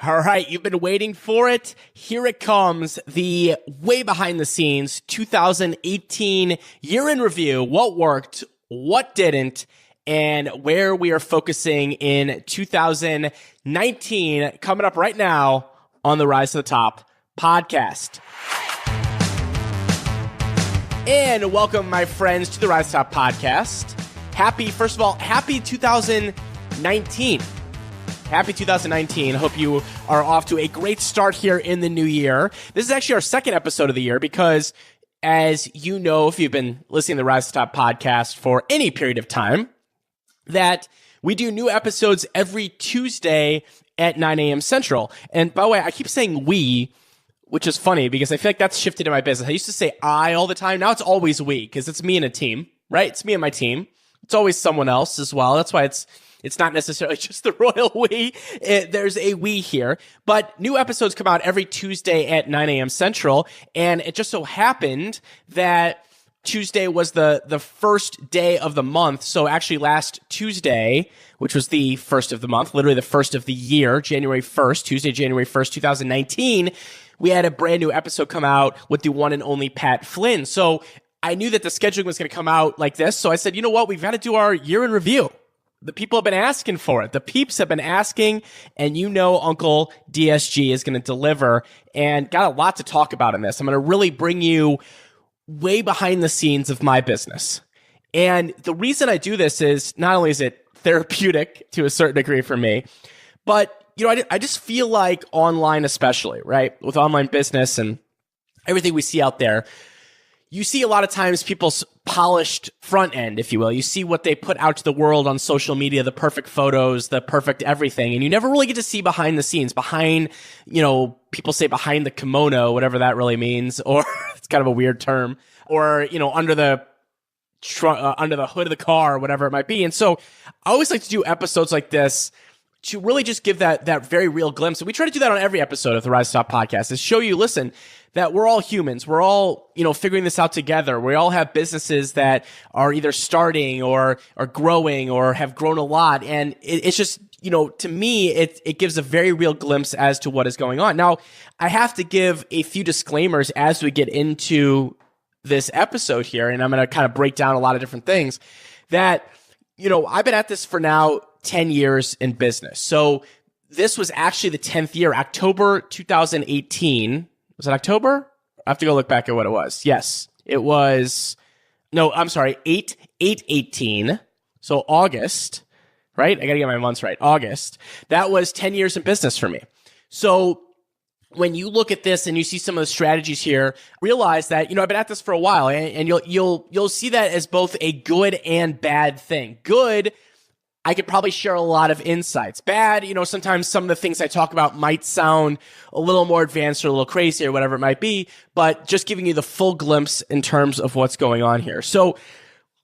All right, you've been waiting for it. Here it comes, the way behind the scenes 2018 year in review, what worked, what didn't, and where we are focusing in 2019, coming up right now on the Rise to the Top podcast. And welcome, my friends, to the Rise to the Top podcast. First of all, happy 2019. Happy 2019. Hope you are off to a great start here in the new year. This is actually our second episode of the year because, as you know, if you've been listening to the Rise to the Top podcast for any period of time, that we do new episodes every Tuesday at 9 a.m. Central. And by the way, I keep saying we, which is funny because I feel like that's shifted in my business. I used to say I all the time. Now it's always we because it's me and a team, right? It's me and my team. It's always someone else as well. That's why it's not necessarily just the royal we. There's a we here. But new episodes come out every Tuesday at 9 a.m. Central. And it just so happened that Tuesday was the first day of the month. So actually last Tuesday, which was the first of the month, literally the first of the year, January 1st, Tuesday, January 1st, 2019, we had a brand new episode come out with the one and only Pat Flynn. So I knew that the scheduling was going to come out like this. So I said, you know what? We've got to do our year in review. The people have been asking for it. The peeps have been asking, and you know Uncle DSG is going to deliver, and got a lot to talk about in this. I'm going to really bring you way behind the scenes of my business. And the reason I do this is not only is it therapeutic to a certain degree for me, but I just feel like online especially, right? With online business and everything we see out there, you see a lot of times people's polished front end, if you will. You see what they put out to the world on social media, the perfect photos, the perfect everything. And you never really get to see behind the scenes, behind, people say behind the kimono, whatever that really means, or it's kind of a weird term, or, under the hood of the car, whatever it might be. And so I always like to do episodes like this to really just give that very real glimpse. And we try to do that on every episode of the Rise to Top podcast, is show you, listen, that we're all humans. We're all, figuring this out together. We all have businesses that are either starting or are growing or have grown a lot. And it's just, to me, it gives a very real glimpse as to what is going on. Now, I have to give a few disclaimers as we get into this episode here, and I'm going to kind of break down a lot of different things that, I've been at this for now 10 years in business. So this was actually the 10th year, October 2018. Was it October? I have to go look back at what it was. Yes, it was. No, I'm sorry. 8/8/18. So August, right? I got to get my months right. August. That was 10 years in business for me. So when you look at this and you see some of the strategies here, realize that, I've been at this for a while, and you'll see that as both a good and bad thing. Good, I could probably share a lot of insights. Bad, sometimes some of the things I talk about might sound a little more advanced or a little crazy or whatever it might be, but just giving you the full glimpse in terms of what's going on here. So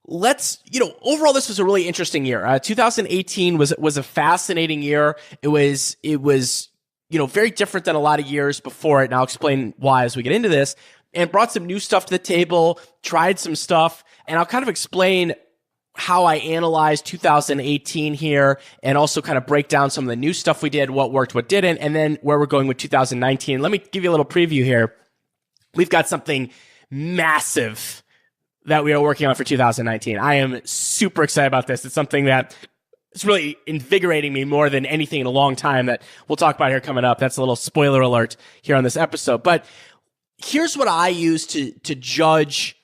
overall, this was a really interesting year. 2018 was a fascinating year. It was very different than a lot of years before it. And I'll explain why as we get into this, and brought some new stuff to the table, tried some stuff, and I'll kind of explain how I analyzed 2018 here, and also kind of break down some of the new stuff we did, what worked, what didn't, and then where we're going with 2019. Let me give you a little preview here. We've got something massive that we are working on for 2019. I am super excited about this. It's something that is really invigorating me more than anything in a long time that we'll talk about here coming up. That's a little spoiler alert here on this episode. But here's what I use to judge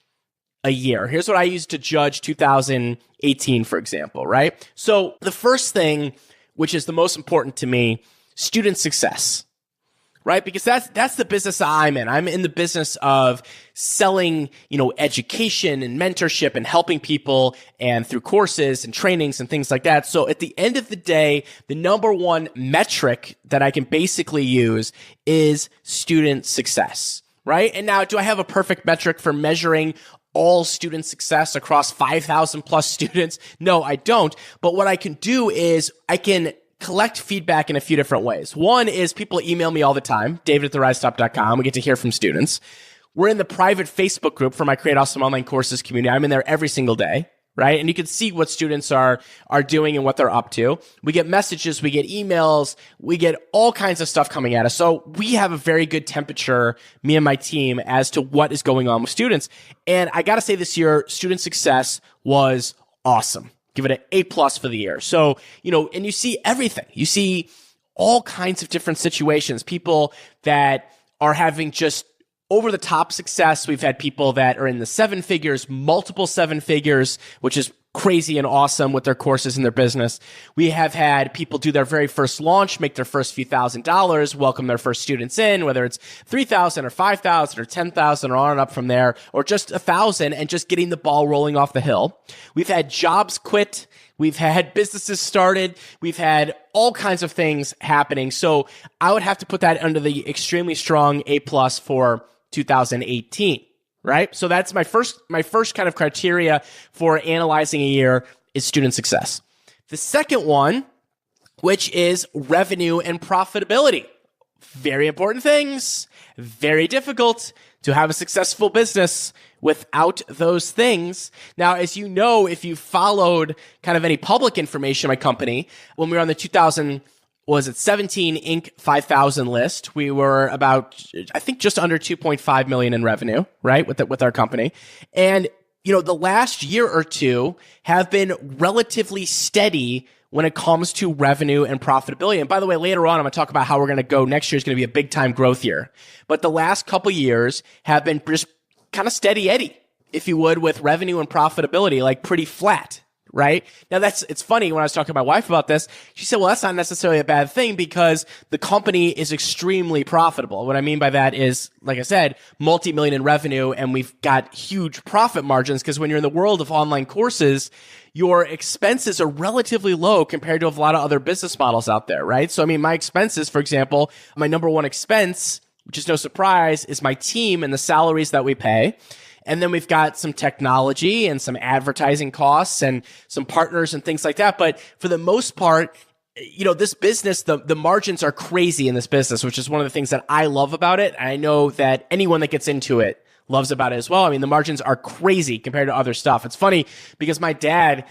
a year. Here's what I used to judge 2018, for example, right? So the first thing, which is the most important to me, student success, right? Because that's the business I'm in. I'm in the business of selling, education and mentorship and helping people, and through courses and trainings and things like that. So at the end of the day, the number one metric that I can basically use is student success, right? And now, do I have a perfect metric for measuring all student success across 5,000 plus students? No, I don't. But what I can do is I can collect feedback in a few different ways. One is people email me all the time, david@therisetop.com. We get to hear from students. We're in the private Facebook group for my Create Awesome Online Courses community. I'm in there every single day. right? And you can see what students are doing and what they're up to. We get messages, we get emails, we get all kinds of stuff coming at us. So we have a very good temperature, me and my team, as to what is going on with students. And I got to say this year, student success was awesome. Give it an A+ for the year. So, and you see everything. You see all kinds of different situations, people that are having just over the top success. We've had people that are in the 7 figures, multiple 7 figures, which is crazy and awesome with their courses and their business. We have had people do their very first launch, make their first few $1,000s, welcome their first students in, whether it's 3,000 or 5,000 or 10,000 or on and up from there, or just 1,000 and just getting the ball rolling off the hill. We've had jobs quit. We've had businesses started. We've had all kinds of things happening. So I would have to put that under the extremely strong A+ for 2018, right? So that's my first kind of criteria for analyzing a year is student success. The second one, which is revenue and profitability. Very important things, very difficult to have a successful business without those things. Now, as you know, if you followed kind of any public information of my company, when we were on the 17 Inc. 5000 list, we were about, I think, just under 2.5 million in revenue, right, with our company. And, the last year or two have been relatively steady when it comes to revenue and profitability. And by the way, later on, I'm going to talk about how we're going to go. Next year is going to be a big time growth year. But the last couple years have been just kind of steady Eddie, if you would, with revenue and profitability, like pretty flat. Right? Now it's funny, when I was talking to my wife about this, she said, well, that's not necessarily a bad thing because the company is extremely profitable. What I mean by that is, like I said, multi-million in revenue, and we've got huge profit margins because when you're in the world of online courses, your expenses are relatively low compared to a lot of other business models out there, right? So, I mean, my expenses, for example, my number one expense, which is no surprise, is my team and the salaries that we pay. And then we've got some technology and some advertising costs and some partners and things like that. But for the most part, this business, the margins are crazy in this business, which is one of the things that I love about it. I know that anyone that gets into it loves about it as well. I mean, the margins are crazy compared to other stuff. It's funny because my dad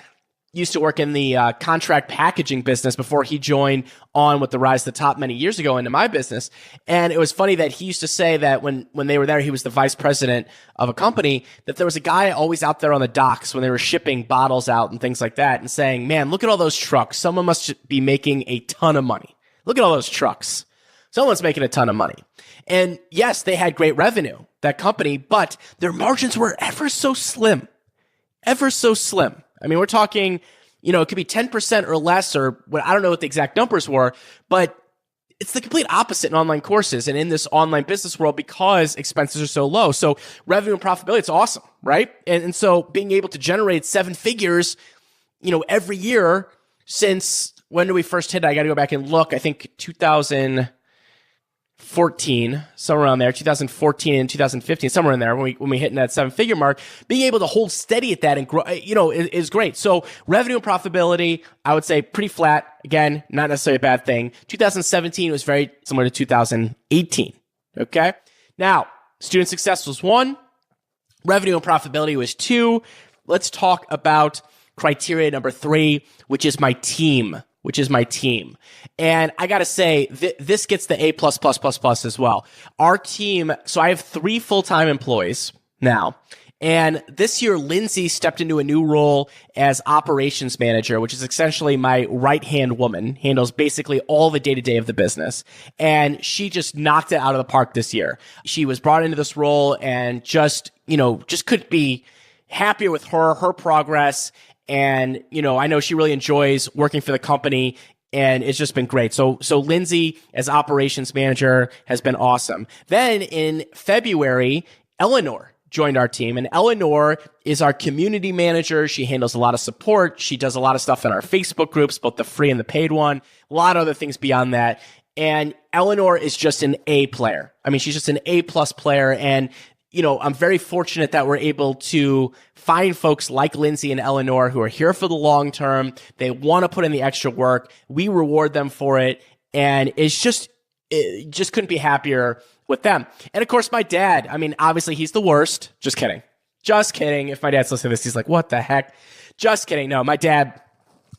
used to work in the contract packaging business before he joined on with the Rise to the Top many years ago into my business. And it was funny that he used to say that when they were there, he was the vice president of a company, that there was a guy always out there on the docks when they were shipping bottles out and things like that and saying, man, look at all those trucks. Someone must be making a ton of money. Look at all those trucks. Someone's making a ton of money. And yes, they had great revenue, that company, but their margins were ever so slim. Ever so slim. I mean, we're talking, it could be 10% or less, or I don't know what the exact numbers were, but it's the complete opposite in online courses and in this online business world because expenses are so low. So revenue and profitability, it's awesome, right? And so being able to generate 7 figures, every year since, when did we first hit it? I got to go back and look. I think 2014, somewhere around there, 2014 and 2015, somewhere in there, when we hit in that 7-figure mark, being able to hold steady at that and grow, is great. So revenue and profitability, I would say pretty flat. Again, not necessarily a bad thing. 2017 was very similar to 2018. Okay. Now, student success was 1. Revenue and profitability was 2. Let's talk about criteria number 3, which is my team. And I got to say, this gets the A+++ as well. Our team, so I have 3 full-time employees now. And this year, Lindsay stepped into a new role as operations manager, which is essentially my right-hand woman, handles basically all the day-to-day of the business. And she just knocked it out of the park this year. She was brought into this role and just couldn't be happier with her progress. And, I know she really enjoys working for the company, and it's just been great. So Lindsay as operations manager has been awesome. Then in February, Eleanor joined our team, and Eleanor is our community manager. She handles a lot of support. She does a lot of stuff in our Facebook groups, both the free and the paid one, a lot of other things beyond that. And Eleanor is just an A player. I mean, she's just an A+ player. And I'm very fortunate that we're able to find folks like Lindsay and Eleanor who are here for the long term. They want to put in the extra work. We reward them for it. And it just couldn't be happier with them. And of course, my dad, I mean, obviously he's the worst. Just kidding. If my dad's listening to this, he's like, what the heck? Just kidding. No, my dad,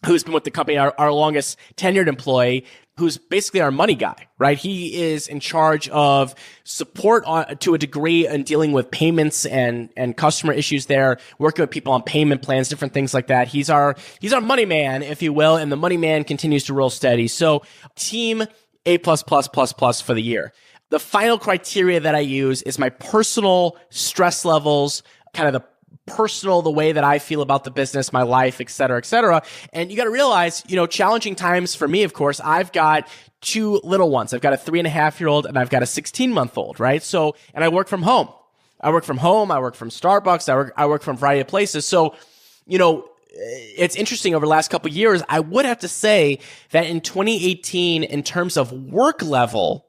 who's been with the company, our longest tenured employee, who's basically our money guy, right? He is in charge of support to a degree in dealing with payments and customer issues there, working with people on payment plans, different things like that. He's our money man, if you will, and the money man continues to roll steady. So team A++++ for the year. The final criteria that I use is my personal stress levels, kind of the way that I feel about the business, my life, et cetera, et cetera. And you got to realize, challenging times for me, of course, I've got two little ones. I've got a 3.5-year-old and I've got a 16-month-old, right? So, and I work from home. I work from Starbucks. I work from a variety of places. So, it's interesting over the last couple of years, I would have to say that in 2018, in terms of work level,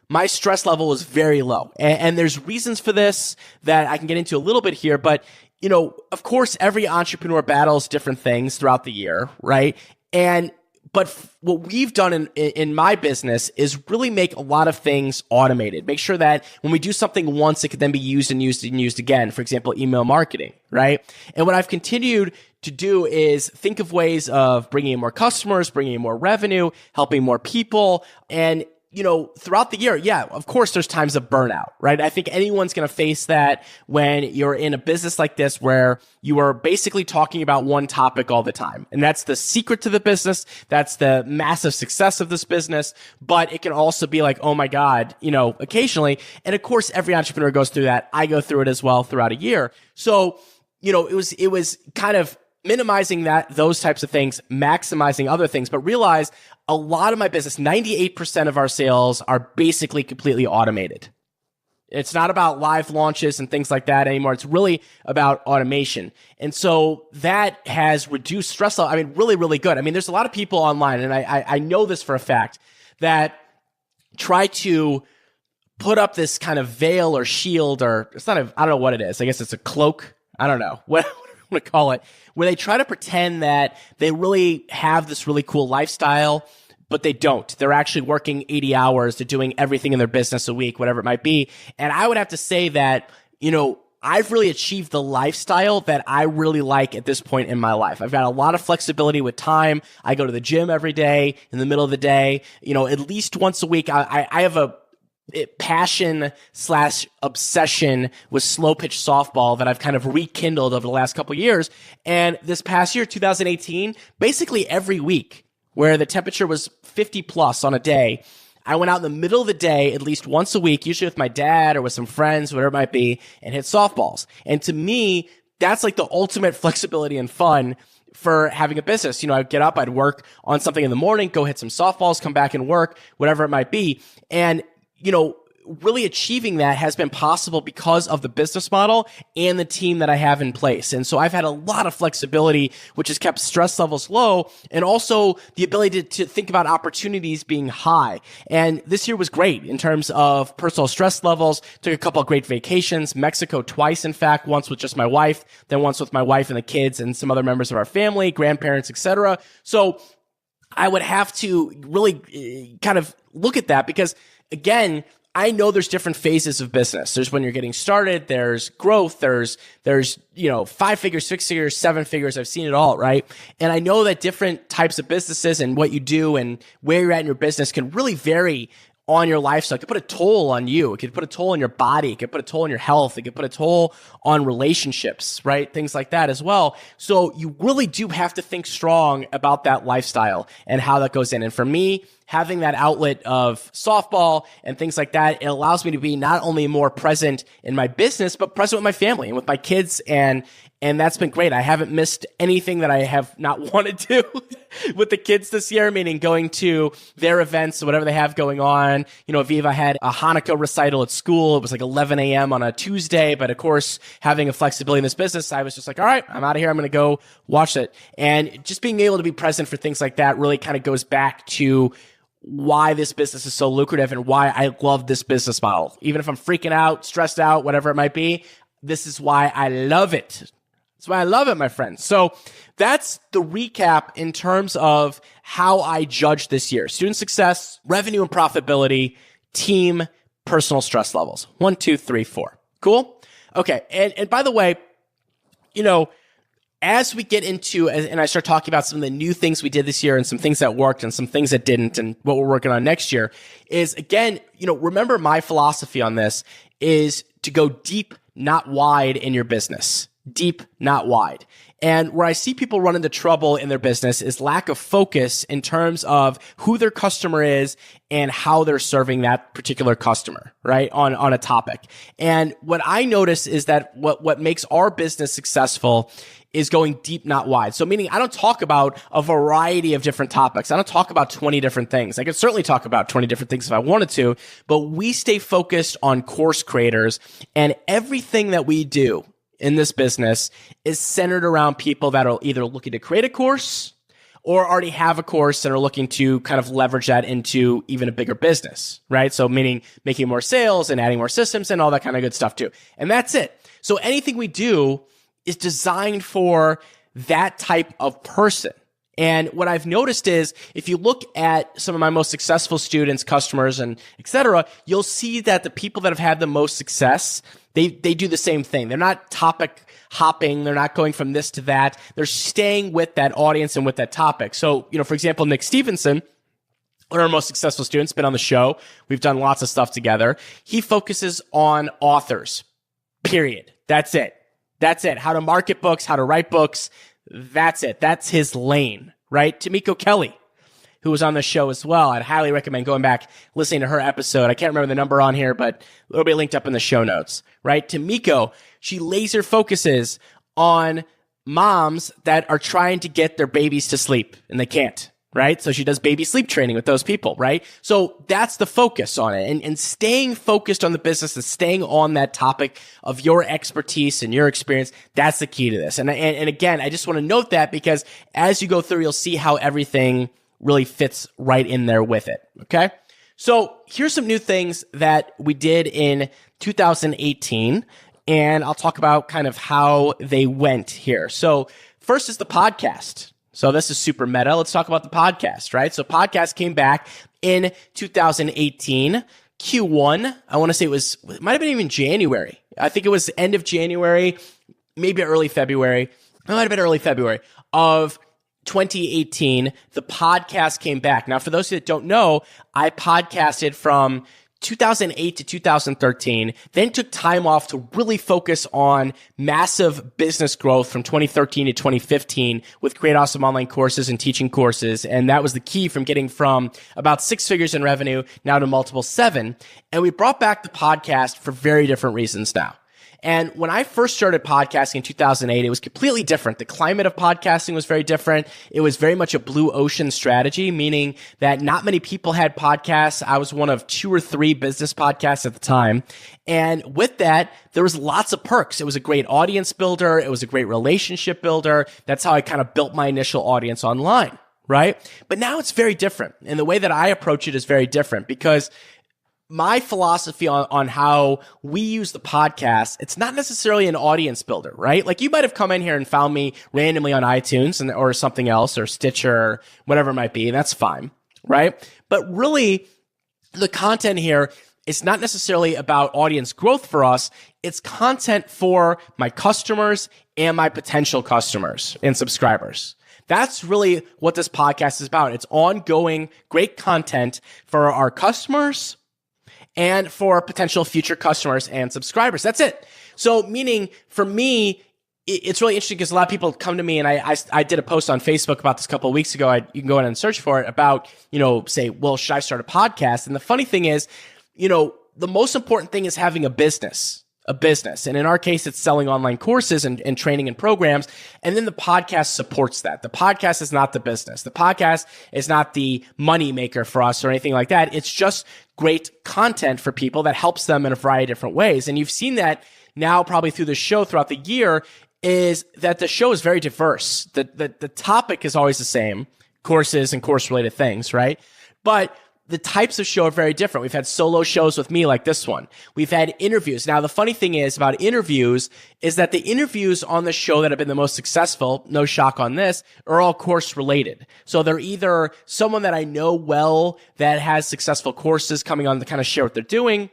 my stress level was very low. And there's reasons for this that I can get into a little bit here, but of course, every entrepreneur battles different things throughout the year, right? But what we've done in my business is really make a lot of things automated. Make sure that when we do something once, it can then be used and used and used again. For example, email marketing, right? And what I've continued to do is think of ways of bringing in more customers, bringing in more revenue, helping more people, and throughout the year, yeah, of course, there's times of burnout, right? I think anyone's going to face that when you're in a business like this where you are basically talking about one topic all the time. And that's the secret to the business. That's the massive success of this business. But it can also be like, oh my God, occasionally. And of course, every entrepreneur goes through that. I go through it as well throughout a year. So, it was kind of minimizing those types of things, maximizing other things, but realize a lot of my business, 98% of our sales are basically completely automated. It's not about live launches and things like that anymore. It's really about automation. And so that has reduced stress level. I mean, really, really good. I mean, there's a lot of people online, and I know this for a fact, that try to put up this kind of veil or shield, or it's not I don't know what it is. I guess it's a cloak. I don't know what I'm going to call it, where they try to pretend that they really have this really cool lifestyle, but they don't. They're actually working 80 hours. They're doing everything in their business a week, whatever it might be. And I would have to say that, I've really achieved the lifestyle that I really like at this point in my life. I've got a lot of flexibility with time. I go to the gym every day in the middle of the day, at least once a week. I have a passion/obsession with slow pitch softball that I've kind of rekindled over the last couple of years. And this past year, 2018, basically every week where the temperature was 50 plus on a day, I went out in the middle of the day at least once a week, usually with my dad or with some friends, whatever it might be, and hit softballs. And to me, that's like the ultimate flexibility and fun for having a business. I'd get up, I'd work on something in the morning, go hit some softballs, come back and work, whatever it might be. And really achieving that has been possible because of the business model and the team that I have in place. And so I've had a lot of flexibility, which has kept stress levels low, and also the ability to think about opportunities being high. And this year was great in terms of personal stress levels. Took a couple of great vacations, Mexico twice, in fact, once with just my wife, then once with my wife and the kids and some other members of our family, grandparents, etc. So I would have to really kind of look at that because, again, I know there's different phases of business. There's when you're getting started, there's growth, there's 5 figures, 6 figures, 7 figures. I've seen it all, right? And I know that different types of businesses and what you do and where you're at in your business can really vary on your lifestyle. It could put a toll on you. It could put a toll on your body. It could put a toll on your health. It could put a toll on relationships, right? Things like that as well. So you really do have to think strong about that lifestyle and how that goes in. And for me, having that outlet of softball and things like that, it allows me to be not only more present in my business, but present with my family and with my kids. And that's been great. I haven't missed anything that I have not wanted to with the kids this year, meaning going to their events, whatever they have going on. Aviva had a Hanukkah recital at school. It was like 11 a.m. on a Tuesday. But of course, having a flexibility in this business, I was just like, all right, I'm out of here. I'm going to go watch it. And just being able to be present for things like that really kind of goes back to why this business is so lucrative and why I love this business model. Even if I'm freaking out, stressed out, whatever it might be, this is why I love it. That's why I love it, my friends. So that's the recap in terms of how I judge this year. Student success, revenue and profitability, team, personal stress levels. 1, 2, 3, 4. Cool? Okay. And by the way, as we get into, and I start talking about some of the new things we did this year and some things that worked and some things that didn't and what we're working on next year is, again, remember my philosophy on this is to go deep, not wide in your business. Deep, not wide. And where I see people run into trouble in their business is lack of focus in terms of who their customer is and how they're serving that particular customer, right? On a topic. And what I notice is that what makes our business successful is going deep, not wide. So meaning I don't talk about a variety of different topics. I don't talk about 20 different things. I could certainly talk about 20 different things if I wanted to, but we stay focused on course creators, and everything that we do in this business is centered around people that are either looking to create a course or already have a course and are looking to kind of leverage that into even a bigger business, right? So meaning making more sales and adding more systems and all that kind of good stuff too. And that's it. So anything we do is designed for that type of person. And what I've noticed is if you look at some of my most successful students, customers, and et cetera, you'll see that the people that have had the most success, they do the same thing. They're not topic hopping. They're not going from this to that. They're staying with that audience and with that topic. So, for example, Nick Stevenson, one of our most successful students, been on the show. We've done lots of stuff together. He focuses on authors, period. That's it. That's it. How to market books, how to write books. That's it. That's his lane, right? Tamiko Kelly, who was on the show as well. I'd highly recommend going back, listening to her episode. I can't remember the number on here, but it'll be linked up in the show notes, right? Tamiko, she laser focuses on moms that are trying to get their babies to sleep and they can't, right? So she does baby sleep training with those people, right? So that's the focus on it. And staying focused on the business and staying on that topic of your expertise and your experience, that's the key to this. And again, I just want to note that because as you go through, you'll see how everything really fits right in there with it. Okay. So here's some new things that we did in 2018, and I'll talk about kind of how they went here. So first is the podcast. So this is super meta. Let's talk about the podcast, right? So podcast came back in 2018, Q1. I want to say it might have been even January. I think it was end of January, maybe early February. It might have been early February of 2018, the podcast came back. Now, for those that don't know, I podcasted from 2008 to 2013, then took time off to really focus on massive business growth from 2013 to 2015 with Create Awesome Online Courses and teaching courses. And that was the key from getting from about 6 figures in revenue now to multiple 7. And we brought back the podcast for very different reasons now. And when I first started podcasting in 2008, it was completely different. The climate of podcasting was very different. It was very much a blue ocean strategy, meaning that not many people had podcasts. I was one of 2 or 3 business podcasts at the time. And with that, there was lots of perks. It was a great audience builder. It was a great relationship builder. That's how I kind of built my initial audience online, right? But now it's very different. And the way that I approach it is very different because my philosophy on how we use the podcast, it's not necessarily an audience builder, right? Like you might have come in here and found me randomly on iTunes or something else or Stitcher or whatever it might be. And that's fine, right? But really the content here is not necessarily about audience growth for us. It's content for my customers and my potential customers and subscribers. That's really what this podcast is about. It's ongoing, great content for our customers and for potential future customers and subscribers. That's it. So meaning for me, it's really interesting because a lot of people come to me and I did a post on Facebook about this a couple of weeks ago. You can go in and search for it about, say, well, should I start a podcast? And the funny thing is, the most important thing is having a business. And in our case, it's selling online courses and training and programs. And then the podcast supports that. The podcast is not the business. The podcast is not the money maker for us or anything like that. It's just great content for people that helps them in a variety of different ways. And you've seen that now probably through the show throughout the year is that the show is very diverse. The topic is always the same, courses and course related things, right? But the types of show are very different. We've had solo shows with me like this one. We've had interviews. Now, the funny thing is about interviews is that the interviews on the show that have been the most successful, no shock on this, are all course related. So they're either someone that I know well that has successful courses coming on to kind of share what they're doing,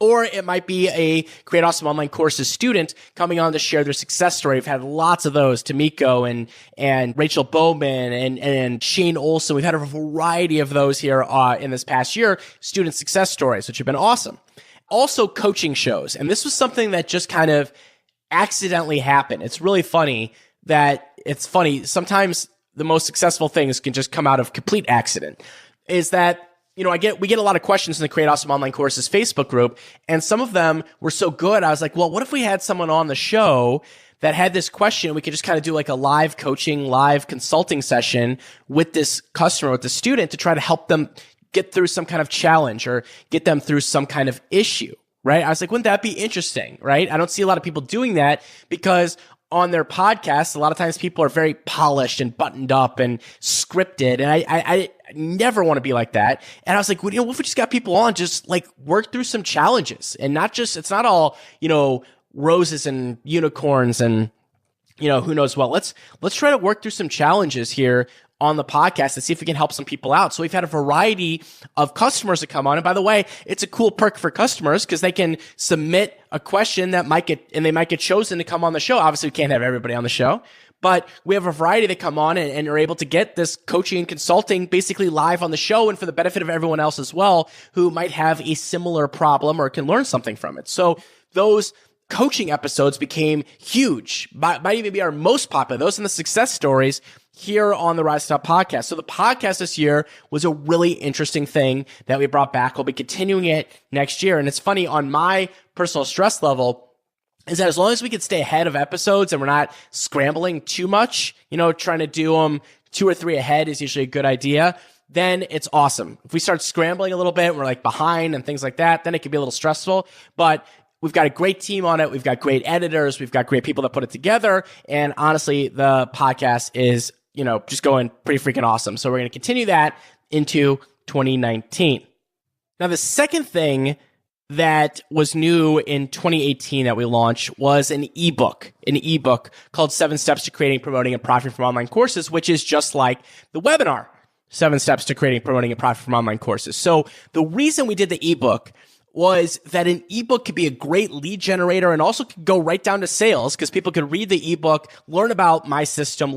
Or it might be a Create Awesome Online Courses student coming on to share their success story. We've had lots of those, Tamiko and Rachel Bowman and Shane Olson. We've had a variety of those here in this past year, student success stories, which have been awesome. Also coaching shows. And this was something that just kind of accidentally happened. It's really funny sometimes the most successful things can just come out of complete accident. Is that we get a lot of questions in the Create Awesome Online Courses Facebook group, and some of them were so good. I was like, well, what if we had someone on the show that had this question? We could just kind of do like a live coaching, live consulting session with this customer, with the student, to try to help them get through some kind of challenge or get them through some kind of issue, right? I was like, wouldn't that be interesting, right? I don't see a lot of people doing that because on their podcasts, a lot of times people are very polished and buttoned up and scripted. And I never want to be like that. And I was like, what if we just got people on, just like work through some challenges and it's not all, roses and unicorns and, who knows what. Let's try to work through some challenges here on the podcast and see if we can help some people out. So we've had a variety of customers that come on. And by the way, it's a cool perk for customers because they can submit a question they might get chosen to come on the show. Obviously, we can't have everybody on the show, but we have a variety that come on and are able to get this coaching and consulting basically live on the show and for the benefit of everyone else as well who might have a similar problem or can learn something from it. So those coaching episodes became huge, might even be our most popular. Those are the success stories here on the Rise to Top podcast. So the podcast this year was a really interesting thing that we brought back. We'll be continuing it next year. And it's funny, on my personal stress level, is that as long as we can stay ahead of episodes and we're not scrambling too much, trying to do them 2 or 3 ahead is usually a good idea, then it's awesome. If we start scrambling a little bit, we're like behind and things like that, then it can be a little stressful. But we've got a great team on it. We've got great editors. We've got great people that put it together. And honestly, the podcast is just going pretty freaking awesome. So we're going to continue that into 2019. Now, the second thing that was new in 2018 that we launched was an ebook called 7 Steps to Creating, Promoting, and Profiting from Online Courses, which is just like the webinar, 7 Steps to Creating, Promoting, and Profiting from Online Courses. So the reason we did the ebook was that an ebook could be a great lead generator and also could go right down to sales because people could read the ebook, learn about my system,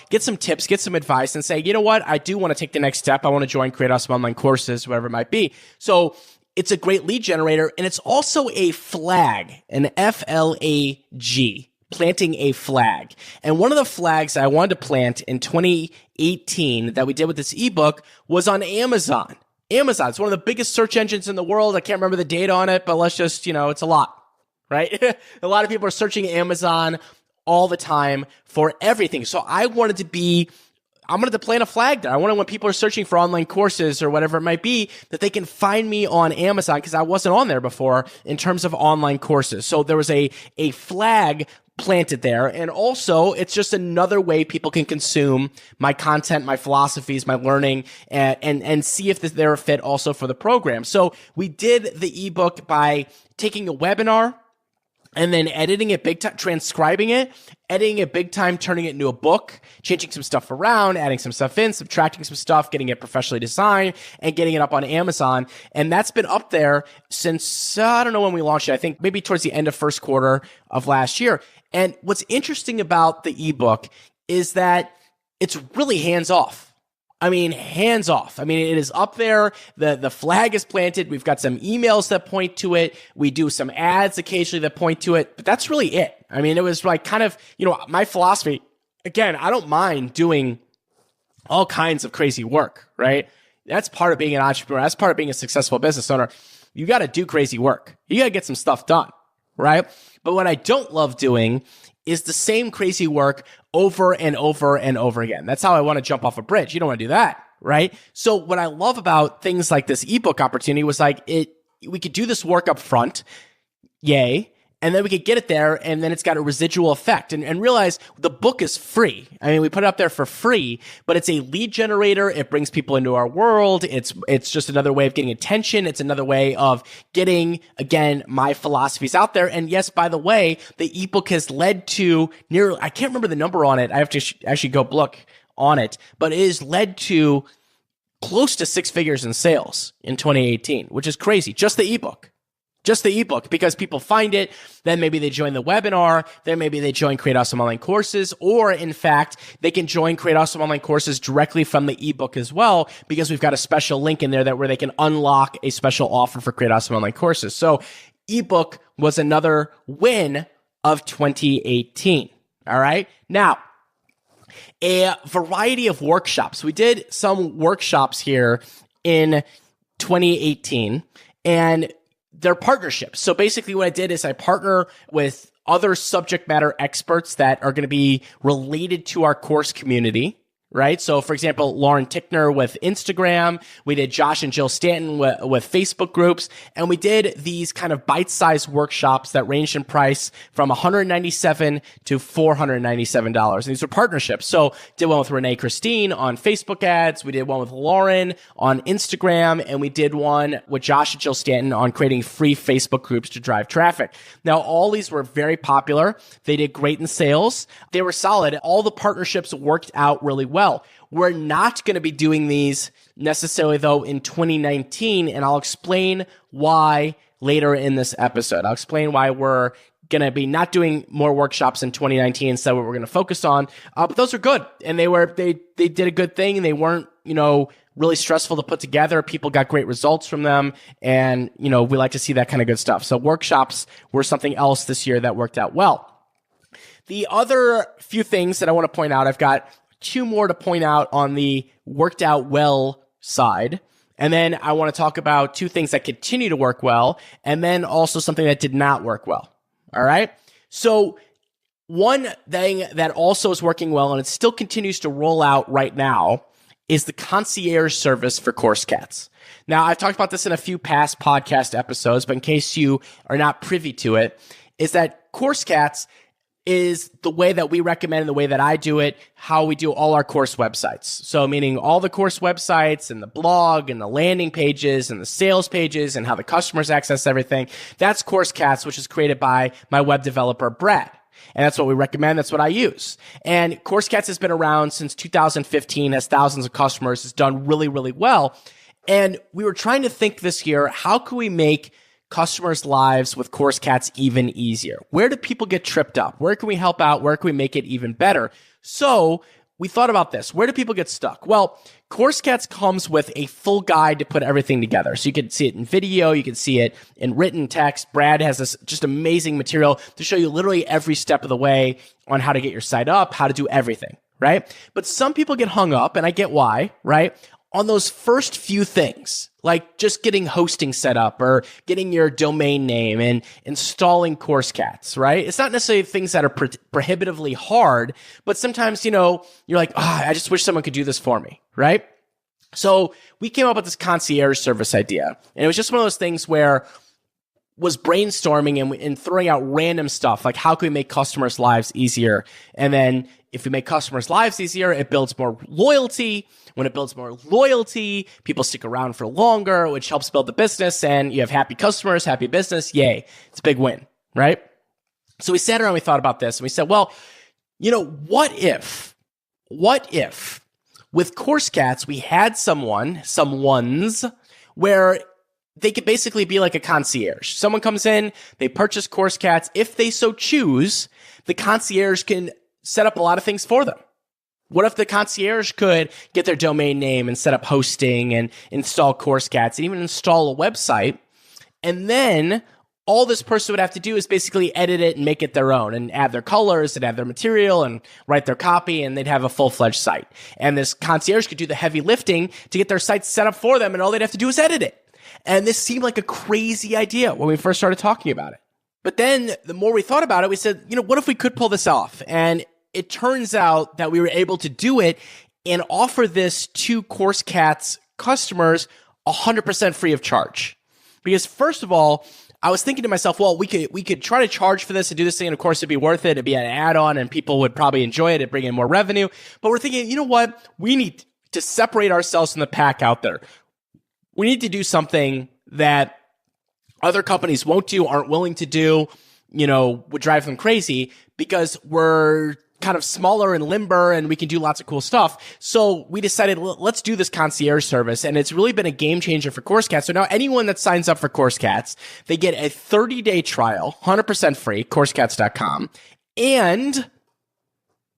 get some tips, get some advice, and say, you know what, I do want to take the next step. I want to join Create Awesome Online Courses, whatever it might be. So it's a great lead generator, and it's also a flag, an FLAG, planting a flag. And one of the flags I wanted to plant in 2018 that we did with this ebook was on Amazon. Amazon, it's one of the biggest search engines in the world. I can't remember the data on it, but let's just, it's a lot, right? A lot of people are searching Amazon all the time for everything. So I wanted to plant a flag there. I wanted, when people are searching for online courses or whatever it might be, that they can find me on Amazon because I wasn't on there before in terms of online courses. So there was a flag planted there. And also, it's just another way people can consume my content, my philosophies, my learning, and see if they're a fit also for the program. So we did the ebook by taking a webinar and then editing it big time, transcribing it, editing it big time, turning it into a book, changing some stuff around, adding some stuff in, subtracting some stuff, getting it professionally designed, and getting it up on Amazon. And that's been up there since, I don't know when we launched it. I think maybe towards the end of first quarter of last year. And what's interesting about the ebook is that it's really hands off. Hands off. It is up there. The flag is planted. We've got some emails that point to it. We do some ads occasionally that point to it, but that's really it. It was like kind of, my philosophy. Again, I don't mind doing all kinds of crazy work, right? That's part of being an entrepreneur. That's part of being a successful business owner. You got to do crazy work. You got to get some stuff done, right? But what I don't love doing is the same crazy work over and over and over again. That's how I want to jump off a bridge. You don't want to do that, right? So what I love about things like this ebook opportunity was we could do this work up front. Yay. And then we could get it there, and then it's got a residual effect. And realize the book is free. We put it up there for free, but it's a lead generator. It brings people into our world. It's just another way of getting attention. It's another way of getting, again, my philosophies out there. And yes, by the way, the ebook has led to I can't remember the number on it. I have to actually go look on it, but it has led to close to 6 figures in sales in 2018, which is crazy. Just the ebook. Just the ebook, because people find it, then maybe they join the webinar, then maybe they join Create Awesome Online Courses, or in fact, they can join Create Awesome Online Courses directly from the ebook as well, because we've got a special link in there that where they can unlock a special offer for Create Awesome Online Courses. So ebook was another win of 2018. All right. Now, a variety of workshops. We did some workshops here in 2018, and they're partnerships. So basically what I did is I partner with other subject matter experts that are going to be related to our course community, right? So for example, Lauren Tickner with Instagram, we did Josh and Jill Stanton with Facebook groups, and we did these kind of bite-sized workshops that ranged in price from $197 to $497. And these were partnerships. So did one with Renee Christine on Facebook ads. We did one with Lauren on Instagram, and we did one with Josh and Jill Stanton on creating free Facebook groups to drive traffic. Now, all these were very popular. They did great in sales. They were solid. All the partnerships worked out really well. We're not going to be doing these necessarily, though, in 2019, and I'll explain why later in this episode. I'll explain why we're going to be not doing more workshops in 2019 instead of what we're going to focus on. But those are good, and they did a good thing, and they weren't, really stressful to put together. People got great results from them, and, we like to see that kind of good stuff. So workshops were something else this year that worked out well. The other few things that I want to point out, I've got two more to point out on the worked out well side. And then I want to talk about two things that continue to work well, and then also something that did not work well. All right. So one thing that also is working well, and it still continues to roll out right now, is the concierge service for Course Cats. Now, I've talked about this in a few past podcast episodes, but in case you are not privy to it, is that Course Cats is the way that we recommend and the way that I do it, how we do all our course websites. So meaning all the course websites and the blog and the landing pages and the sales pages and how the customers access everything. That's Course Cats, which is created by my web developer, Brad. And that's what we recommend. That's what I use. And Course Cats has been around since 2015, has thousands of customers, has done really, really well. And we were trying to think this year, how can we make customers' lives with Course Cats even easier? Where do people get tripped up? Where can we help out? Where can we make it even better? So we thought about this. Where do people get stuck? Well, Course Cats comes with a full guide to put everything together. So you can see it in video, you can see it in written text. Brad has this just amazing material to show you literally every step of the way on how to get your site up, how to do everything, right? But some people get hung up, and I get why, right? On those first few things, like just getting hosting set up or getting your domain name and installing Course Cats, right? It's not necessarily things that are prohibitively hard, but sometimes, you're like, I just wish someone could do this for me, right? So we came up with this concierge service idea, and it was just one of those things where was brainstorming and throwing out random stuff, like how can we make customers' lives easier? And then if we make customers' lives easier, it builds more loyalty. When it builds more loyalty, people stick around for longer, which helps build the business, and you have happy customers, happy business. Yay. It's a big win, right? So we sat around, we thought about this, and we said, well, what if with Course Cats, we had someones where they could basically be like a concierge. Someone comes in, they purchase Course Cats. If they so choose, the concierge can set up a lot of things for them. What if the concierge could get their domain name and set up hosting and install Course Cats and even install a website? And then all this person would have to do is basically edit it and make it their own and add their colors and add their material and write their copy, and they'd have a full-fledged site. And this concierge could do the heavy lifting to get their site set up for them, and all they'd have to do is edit it. And this seemed like a crazy idea when we first started talking about it. But then the more we thought about it, we said, what if we could pull this off? And it turns out that we were able to do it and offer this to Course Cats customers 100% free of charge. Because first of all, I was thinking to myself, well, we could try to charge for this and do this thing, and of course it'd be worth it. It'd be an add-on, and people would probably enjoy it. It'd bring in more revenue. But we're thinking, you know what? We need to separate ourselves from the pack out there. We need to do something that other companies won't do, aren't willing to do, would drive them crazy, because we're kind of smaller and limber, and we can do lots of cool stuff. So we decided, let's do this concierge service. And it's really been a game changer for Course Cats. So now anyone that signs up for Course Cats, they get a 30-day trial, 100% free, coursecats.com. And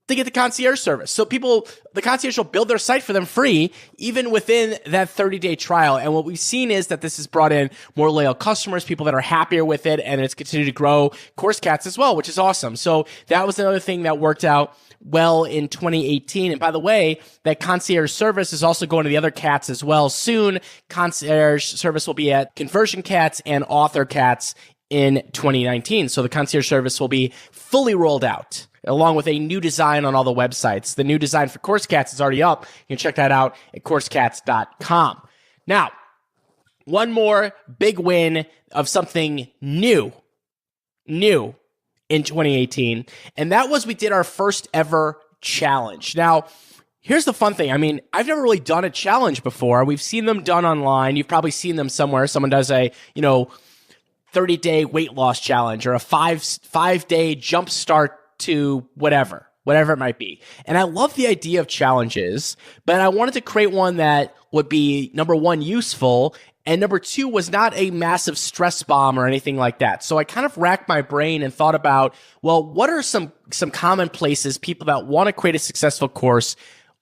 they get the concierge service. So the concierge will build their site for them free, even within that 30-day trial. And what we've seen is that this has brought in more loyal customers, people that are happier with it, and it's continued to grow Course Cats as well, which is awesome. So that was another thing that worked out well in 2018. And by the way, that concierge service is also going to the other cats as well. Soon, concierge service will be at Conversion Cats and Author Cats in 2019. So the concierge service will be fully rolled out, along with a new design on all the websites. The new design for Course Cats is already up. You can check that out at coursecats.com. Now, one more big win of something new in 2018, and that was we did our first ever challenge. Now, here's the fun thing. I mean, I've never really done a challenge before. We've seen them done online. You've probably seen them somewhere. Someone does a, 30-day weight loss challenge or a five-day jump start to whatever it might be. And I love the idea of challenges, but I wanted to create one that would be, number one, useful, and number two, was not a massive stress bomb or anything like that. So I kind of racked my brain and thought about, well, what are some common places people that want to create a successful course,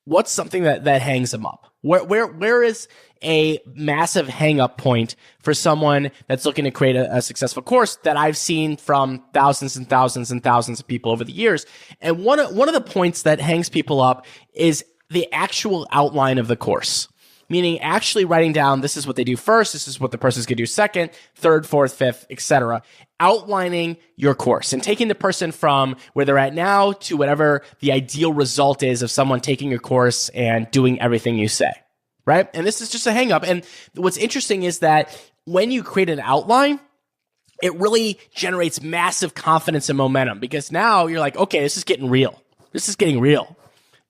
what's something that hangs them up? Where is a massive hang up point for someone that's looking to create a successful course that I've seen from thousands and thousands and thousands of people over the years? And one of the points that hangs people up is the actual outline of the course. Meaning actually writing down, this is what they do first, this is what the person's going to do second, third, fourth, fifth, etc. Outlining your course and taking the person from where they're at now to whatever the ideal result is of someone taking your course and doing everything you say, right? And this is just a hang up. And what's interesting is that when you create an outline, it really generates massive confidence and momentum, because now you're like, okay, this is getting real. This is getting real.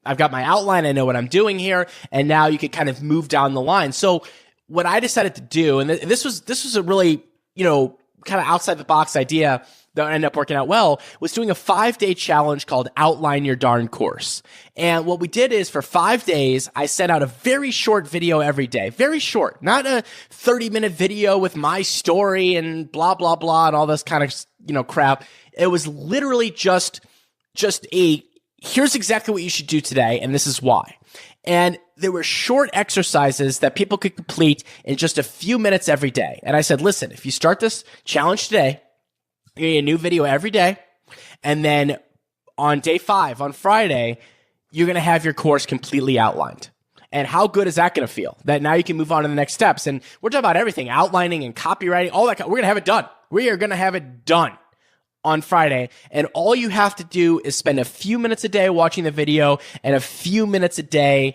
I've got my outline. I know what I'm doing here. And now you can kind of move down the line. So what I decided to do, and this was a really, kind of outside the box idea that ended up working out well, was doing a 5-day challenge called Outline Your Darn Course. And what we did is for 5 days, I sent out a very short video every day. Very short, not a 30-minute video with my story and blah, blah, blah, and all this kind of, crap. It was literally just here's exactly what you should do today, and this is why. And there were short exercises that people could complete in just a few minutes every day. And I said, listen, if you start this challenge today, you get a new video every day. And then on day 5, on Friday, you're going to have your course completely outlined. And how good is that going to feel? That now you can move on to the next steps. And we're talking about everything, outlining and copywriting, all that. We're going to have it done. We are going to have it done on Friday. And all you have to do is spend a few minutes a day watching the video and a few minutes a day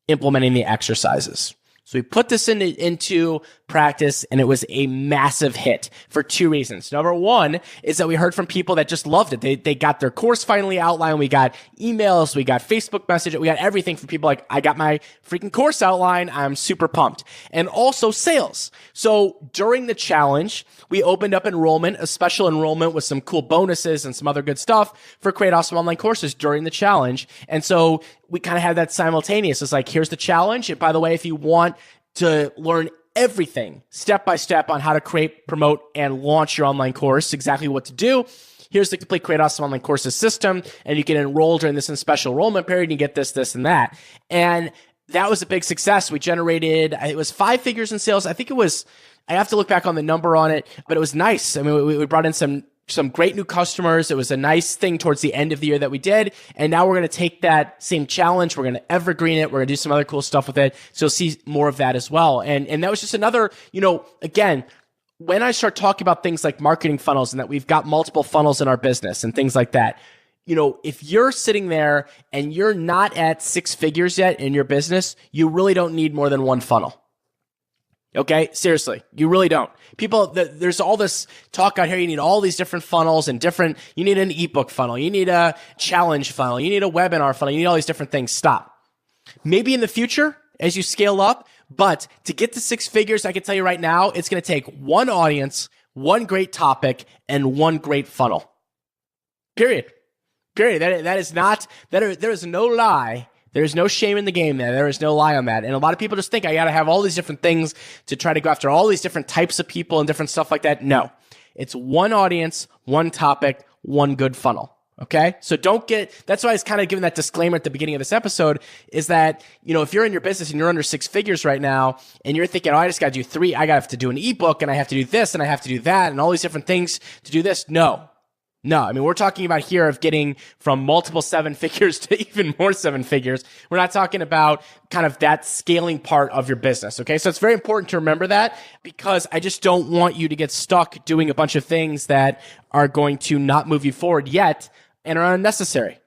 implementing the exercises. So we put this into practice, and it was a massive hit for 2 reasons. Number one is that we heard from people that just loved it. They got their course finally outlined. We got emails, we got Facebook messages, we got everything from people like, I got my freaking course outline. I'm super pumped. And also sales. So during the challenge, we opened up enrollment, a special enrollment with some cool bonuses and some other good stuff for Create Awesome Online Courses during the challenge. And so we kind of had that simultaneous. It's like, here's the challenge. And by the way, if you want to learn everything step by step on how to create, promote, and launch your online course, exactly what to do, here's the complete Create Awesome Online Courses system. And you can enroll during this special enrollment period and you get this, this, and that. And that was a big success. We generated, it was 5 figures in sales. I think it was, I have to look back on the number on it, but it was nice. I mean, we brought in some great new customers. It was a nice thing towards the end of the year that we did. And now we're going to take that same challenge. We're going to evergreen it. We're going to do some other cool stuff with it. So you'll see more of that as well. And that was just another, again, when I start talking about things like marketing funnels and that we've got multiple funnels in our business and things like that, if you're sitting there and you're not at 6 figures yet in your business, you really don't need more than one funnel. Okay? Seriously, you really don't. There's all this talk out here. You need all these different funnels and you need an ebook funnel. You need a challenge funnel. You need a webinar funnel. You need all these different things. Stop. Maybe in the future, as you scale up, but to get to 6 figures, I can tell you right now, it's going to take one audience, one great topic, and one great funnel. Period. Period. There is no lie. There is no shame in the game there. There is no lie on that. And a lot of people just think I got to have all these different things to try to go after all these different types of people and different stuff like that. No, it's one audience, one topic, one good funnel. Okay. So that's why I was kind of giving that disclaimer at the beginning of this episode is that, if you're in your business and you're under 6 figures right now and you're thinking, I just got to do 3, I have to do an ebook and I have to do this and I have to do that and all these different things to do this. No, I mean, we're talking about here of getting from multiple 7 figures to even more 7 figures. We're not talking about kind of that scaling part of your business. Okay. So it's very important to remember that because I just don't want you to get stuck doing a bunch of things that are going to not move you forward yet and are unnecessary.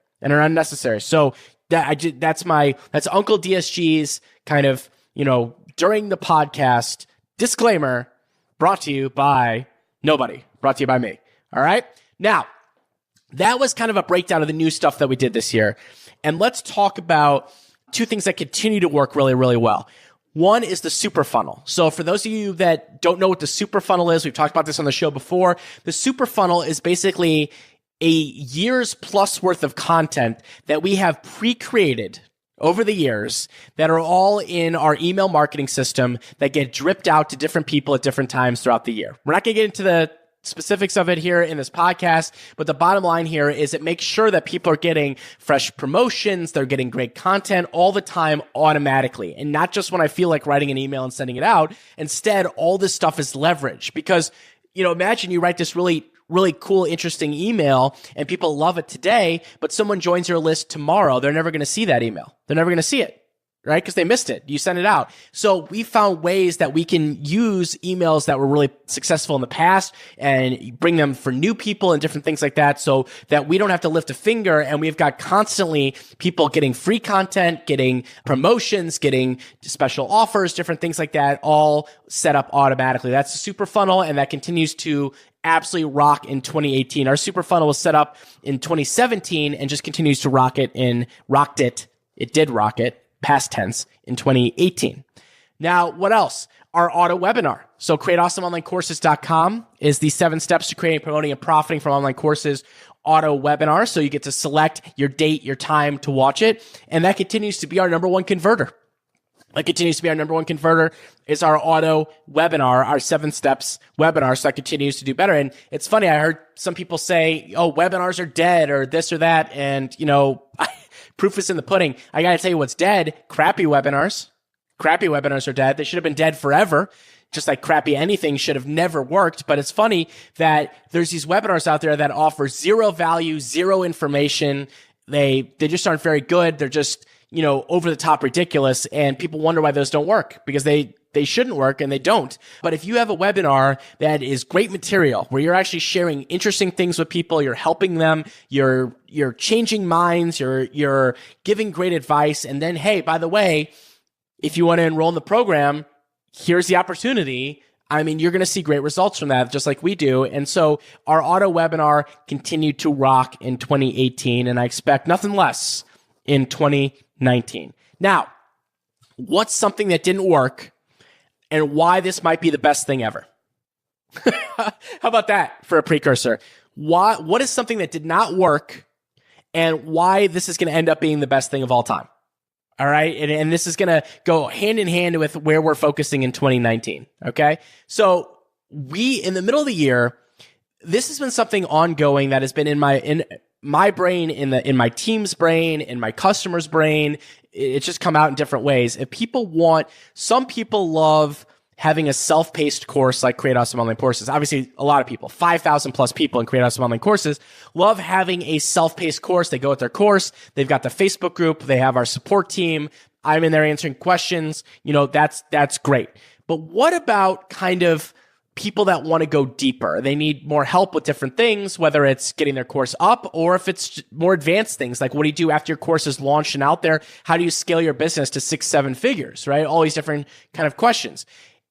So that's Uncle DSG's kind of, during the podcast disclaimer brought to you by nobody, brought to you by me. All right. Now, that was kind of a breakdown of the new stuff that we did this year. And let's talk about 2 things that continue to work really, really well. One is the super funnel. So for those of you that don't know what the super funnel is, we've talked about this on the show before. The super funnel is basically a year's plus worth of content that we have pre-created over the years that are all in our email marketing system that get dripped out to different people at different times throughout the year. We're not going to get into the specifics of it here in this podcast, but the bottom line here is it makes sure that people are getting fresh promotions, they're getting great content all the time automatically, and not just when I feel like writing an email and sending it out. Instead, all this stuff is leveraged because, imagine you write this really cool, interesting email and people love it today, but someone joins your list tomorrow. They're never going to see that email. They're never going to see it. Right? Because they missed it. You sent it out. So we found ways that we can use emails that were really successful in the past and bring them for new people and different things like that so that we don't have to lift a finger and we've got constantly people getting free content, getting promotions, getting special offers, different things like that, all set up automatically. That's the super funnel and that continues to absolutely rock in 2018. Our super funnel was set up in 2017 and just continues to rock it. It did rock it. Past tense in 2018. Now, what else? Our auto webinar. So createawesomeonlinecourses.com is the 7 steps to creating, promoting, and profiting from online courses auto webinar. So you get to select your date, your time to watch it. And that continues to be our number one converter. Is our auto webinar, our 7 steps webinar. So that continues to do better. And it's funny. I heard some people say, webinars are dead or this or that. And, proof is in the pudding. I got to tell you what's dead. Crappy webinars. Crappy webinars are dead. They should have been dead forever. Just like crappy anything should have never worked. But it's funny that there's these webinars out there that offer 0 value, 0 information. They just aren't very good. They're just, over the top ridiculous. And people wonder why those don't work because they shouldn't work and they don't. But if you have a webinar that is great material where you're actually sharing interesting things with people, you're helping them, you're changing minds, you're giving great advice. And then, hey, by the way, if you want to enroll in the program, here's the opportunity. I mean, you're going to see great results from that, just like we do. And so our auto webinar continued to rock in 2018, and I expect nothing less in 2019. Now, what's something that didn't work and why this might be the best thing ever? How about that for a precursor? What is something that did not work and why this is going to end up being the best thing of all time? All right. And this is going to go hand in hand with where we're focusing in 2019. Okay. So in the middle of the year, this has been something ongoing that has been in my brain, in my team's brain, in my customer's brain. It's just come out in different ways. Some people love having a self-paced course like Create Awesome Online Courses. Obviously, a lot of people, 5,000 plus people in Create Awesome Online Courses, love having a self-paced course. They go with their course. They've got the Facebook group. They have our support team. I'm in there answering questions. That's great. But what about kind of people that want to go deeper? They need more help with different things, whether it's getting their course up or if it's more advanced things like what do you do after your course is launched and out there? How do you scale your business to 6-7 figures, right? All these different kind of questions.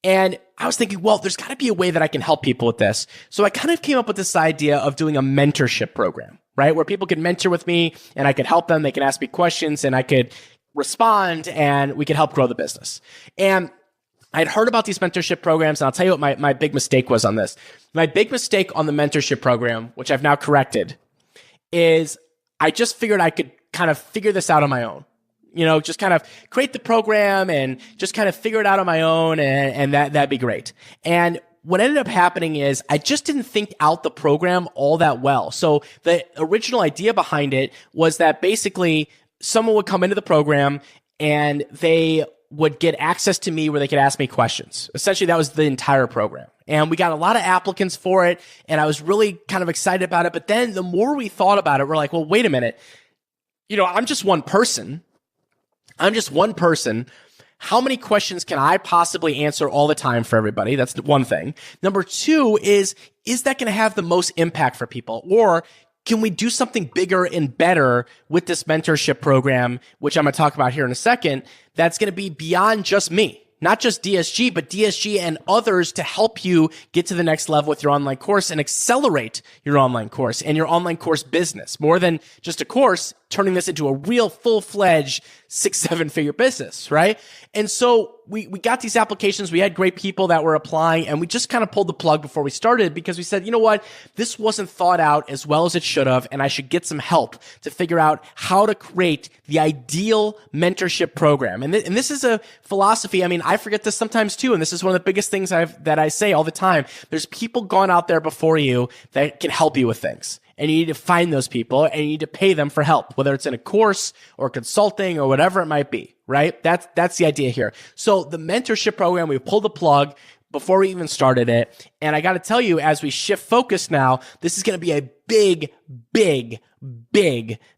And I was thinking, well, there's got to be a way that I can help people with this. So I kind of came up with this idea of doing a mentorship program, right? Where people could mentor with me and I could help them. They can ask me questions and I could respond and we could help grow the business. And I'd heard about these mentorship programs, and I'll tell you what my big mistake was on this. My big mistake on the mentorship program, which I've now corrected, is I just figured I could kind of figure this out on my own. Just kind of create the program and just kind of figure it out on my own, and that'd be great. And what ended up happening is I just didn't think out the program all that well. So the original idea behind it was that basically someone would come into the program and they would get access to me where they could ask me questions. Essentially, that was the entire program. And we got a lot of applicants for it, and I was really kind of excited about it. But then the more we thought about it, we're like, well, wait a minute. I'm just one person. How many questions can I possibly answer all the time for everybody? That's one thing. Number two is that going to have the most impact for people? Or can we do something bigger and better with this mentorship program, which I'm going to talk about here in a second, that's going to be beyond just me? Not just DSG, but DSG and others to help you get to the next level with your online course and accelerate your online course and your online course business. More than just a course, turning this into a real full-fledged 6-7 figure business, right? And so we got these applications. We had great people that were applying, and we just kind of pulled the plug before we started because we said, you know what? This wasn't thought out as well as it should have, and I should get some help to figure out how to create the ideal mentorship program. And this is a philosophy. I mean, I forget this sometimes too, and this is one of the biggest things that I say all the time. There's people gone out there before you that can help you with things. And you need to find those people and you need to pay them for help, whether it's in a course or consulting or whatever it might be, right? That's the idea here. So the mentorship program, we pulled the plug before we even started it. And I got to tell you, as we shift focus now, this is going to be a big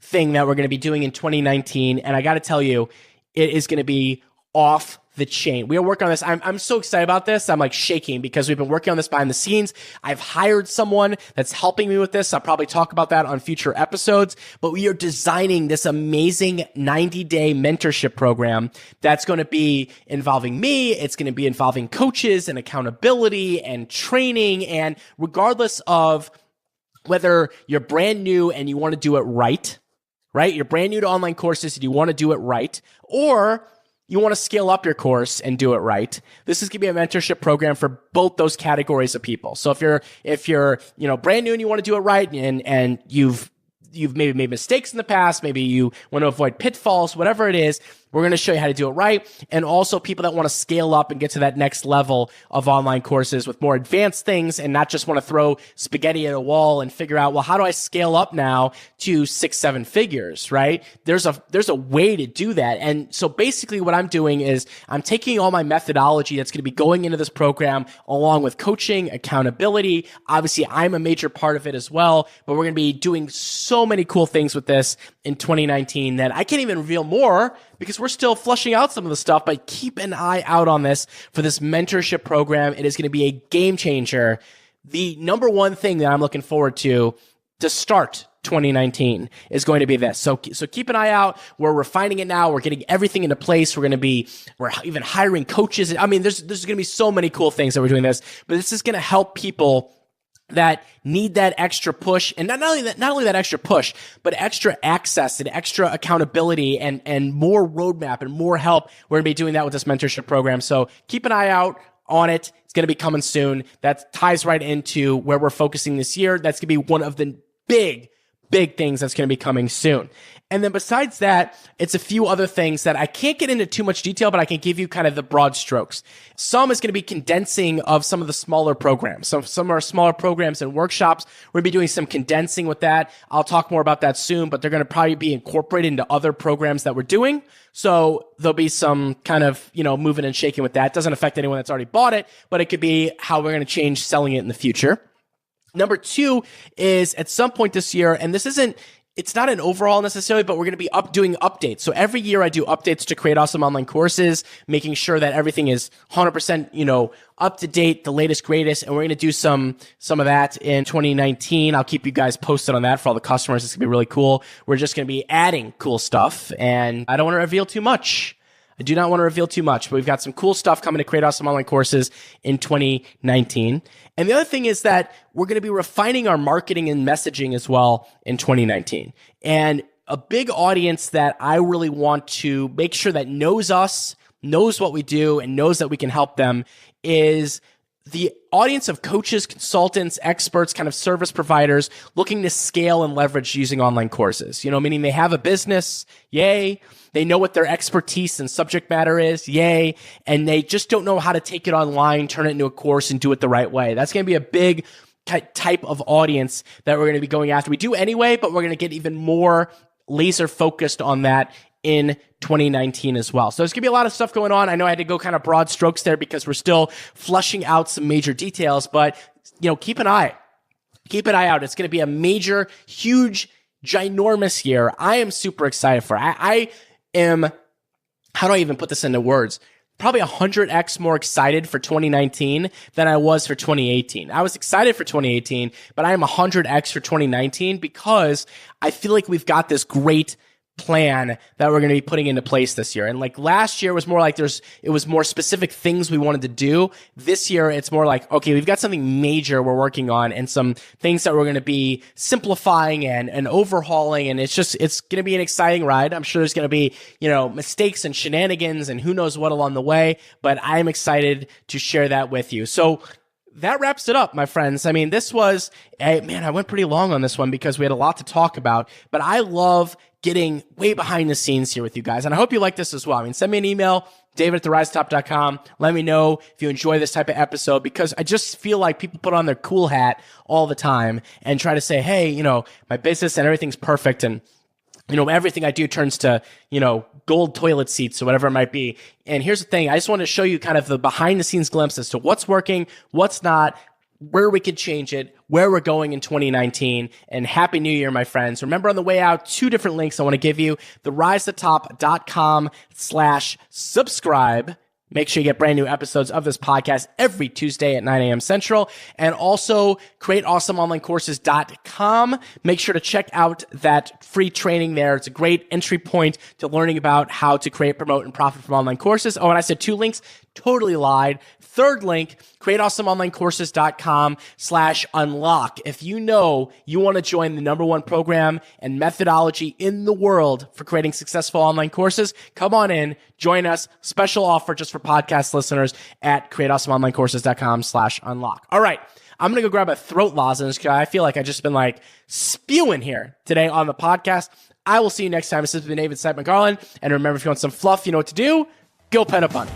thing that we're going to be doing in 2019. And I got to tell you, it is going to be off the chain. We are working on this. I'm so excited about this. I'm like shaking because we've been working on this behind the scenes. I've hired someone that's helping me with this. I'll probably talk about that on future episodes, but we are designing this amazing 90-day mentorship program that's going to be involving me. It's going to be involving coaches and accountability and training. And regardless of whether you're brand new and you want to do it right? You're brand new to online courses and you want to do it right, or you want to scale up your course and do it right. This is going to be a mentorship program for both those categories of people. So if you're brand new and you want to do it right, and you've maybe made mistakes in the past, maybe you want to avoid pitfalls, whatever it is, we're going to show you how to do it right. And also people that want to scale up and get to that next level of online courses with more advanced things and not just want to throw spaghetti at a wall and figure out, well, how do I scale up now to 6-7 figures, right? There's a way to do that. And so basically what I'm doing is I'm taking all my methodology that's going to be going into this program along with coaching, accountability. Obviously, I'm a major part of it as well, but we're going to be doing so many cool things with this in 2019 that I can't even reveal more because we're still flushing out some of the stuff, but keep an eye out on this for this mentorship program. It is going to be a game changer. The number one thing that I'm looking forward to start 2019 is going to be this. So keep an eye out. We're refining it now. We're getting everything into place. We're even hiring coaches. I mean, there's going to be so many cool things that we're doing this, but this is going to help people that need that extra push, and not only that extra push, but extra access and extra accountability and more roadmap and more help. We're going to be doing that with this mentorship program. So keep an eye out on it. It's going to be coming soon. That ties right into where we're focusing this year. That's going to be one of the big things that's going to be coming soon. And then besides that, it's a few other things that I can't get into too much detail, but I can give you kind of the broad strokes. Some is going to be condensing of some of the smaller programs. So some of our smaller programs and workshops, we're going to be doing some condensing with that. I'll talk more about that soon, but they're going to probably be incorporated into other programs that we're doing. So there'll be some kind of, moving and shaking with that. It doesn't affect anyone that's already bought it, but it could be how we're going to change selling it in the future. Number two is at some point this year, and it's not an overall necessarily, but we're going to be doing updates. So every year I do updates to Create Awesome Online Courses, making sure that everything is 100%, up to date, the latest, greatest. And we're going to do some of that in 2019. I'll keep you guys posted on that for all the customers. It's going to be really cool. We're just going to be adding cool stuff, and I don't want to reveal too much. I do not want to reveal too much, but we've got some cool stuff coming to Create Awesome Online Courses in 2019. And the other thing is that we're going to be refining our marketing and messaging as well in 2019. And a big audience that I really want to make sure that knows us, knows what we do, and knows that we can help them is the audience of coaches, consultants, experts, kind of service providers looking to scale and leverage using online courses. Meaning they have a business, yay. They know what their expertise and subject matter is, yay. And they just don't know how to take it online, turn it into a course, and do it the right way. That's going to be a big type of audience that we're going to be going after. We do anyway, but we're going to get even more laser focused on that in 2019 as well. So there's going to be a lot of stuff going on. I know I had to go kind of broad strokes there because we're still flushing out some major details, but keep an eye out. It's going to be a major, huge, ginormous year. I am super excited for it. I am, how do I even put this into words? Probably 100x more excited for 2019 than I was for 2018. I was excited for 2018, but I am 100x for 2019 because I feel like we've got this great plan that we're going to be putting into place this year. And like last year was more like it was more specific things we wanted to do. This year, it's more like, okay, we've got something major we're working on and some things that we're going to be simplifying and overhauling. And it's going to be an exciting ride. I'm sure there's going to be, mistakes and shenanigans and who knows what along the way, but I'm excited to share that with you. So that wraps it up, my friends. I mean, I went pretty long on this one because we had a lot to talk about, but I love getting way behind the scenes here with you guys. And I hope you like this as well. I mean, send me an email, david@therisetop.com. Let me know if you enjoy this type of episode because I just feel like people put on their cool hat all the time and try to say, hey, my business and everything's perfect. And everything I do turns to, gold toilet seats or whatever it might be. And here's the thing. I just want to show you kind of the behind the scenes glimpse as to what's working, what's not, where we could change it, where we're going in 2019, and Happy New Year, my friends. Remember on the way out, 2 different links I want to give you, therisetotop.com/subscribe. Make sure you get brand new episodes of this podcast every Tuesday at 9 a.m. Central. And also createawesomeonlinecourses.com. Make sure to check out that free training there. It's a great entry point to learning about how to create, promote, and profit from online courses. Oh, and I said 2 links. Totally lied. Third link, createawesomeonlinecourses.com/unlock. If you want to join the #1 program and methodology in the world for creating successful online courses, come on in, join us. Special offer just for podcast listeners at createawesomeonlinecourses.com/unlock. All right. I'm going to go grab a throat lozenge because I feel like I've just been spewing here today on the podcast. I will see you next time. This has been David Siteman Garland. And remember, if you want some fluff, you know what to do. Go pet a bunny.